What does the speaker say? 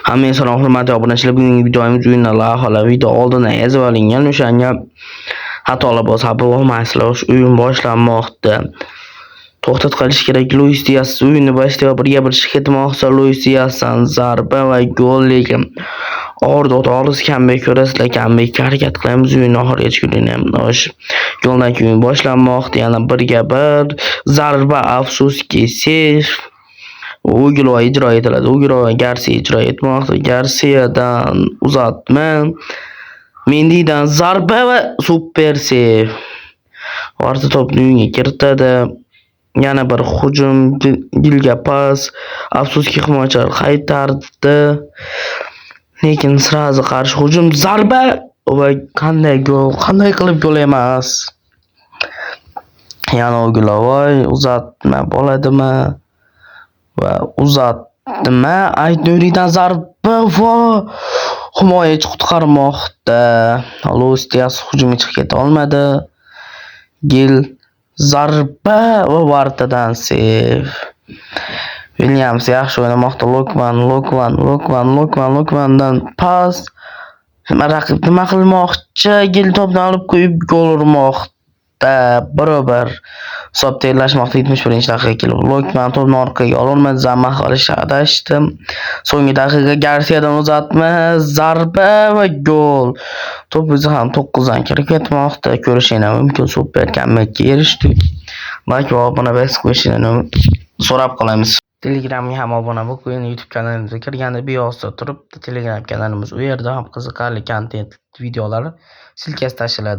Hammaga salom, hurmatli obunachilar. Bugungi videomiz o'yinlar hali video oldindan yozib olingan. O'shanga xatolar bo'lsa, bo'lmaysizlar. O'yin boshlanmoqda. To'xtat qilish kerak. Luis Diaz o'yinni boshlab birga bir ketmoqda. Luis Diazdan zarba va gol lekin orda to'g'risi comeback ko'rasizlar. Comeback harakat qilamiz. O'yinni oxirigacha ko'ramiz. Yo'ldan keyin boshlanmoqda. Yana birga bir zarba, afsuski sef. Uyg'urlar ijro etiladi. Uyg'urlar Garcia ijro etmoqda. Garciadan uzatma. Mendydan zarba va super sev. Orta to'pni o'yinga kiritadi. Yana bir hujum, Gilga pas. Afsuski himoyachilar qaytardi. Lekin sirazi qarshi hujum, zarba va qanday gol, qanday qilib gol emas. Yana Uyg'urlar uzatma bo'ladimi? Va uzatma, Aydnuridan zarba va himoyachi qutqarmoqda. Luis Diaz hujumga chiqib keta olmadi. Gil zarba va vartadan sev. Williams yaxshi o'ynamoqda. Lokmandan pas. Raqib nima qilmoqchi? Gil to'pni olib qo'yib gol urmoqda. Barobar hisob tezlashmoqda. 71-daqiqa kelib Lokman to'pni orqaga ololmadi. Zamah qilish adashdi. So'nggi daqiqa Garciadan uzatma, zarba va gol. To'p o'zi ham 9dan kirib ketmoqda. Ko'rishingiz mumkin, super comebackga erishdik. Like va obuna bo'lishingizni so'rab qolamiz. Telegramga ham obuna bo'ling. YouTube kanalimizga kirganda biyosida turibdi. Telegram kanalimiz u yerda ham qiziqarli kontent videolar silkasi tashlanadi.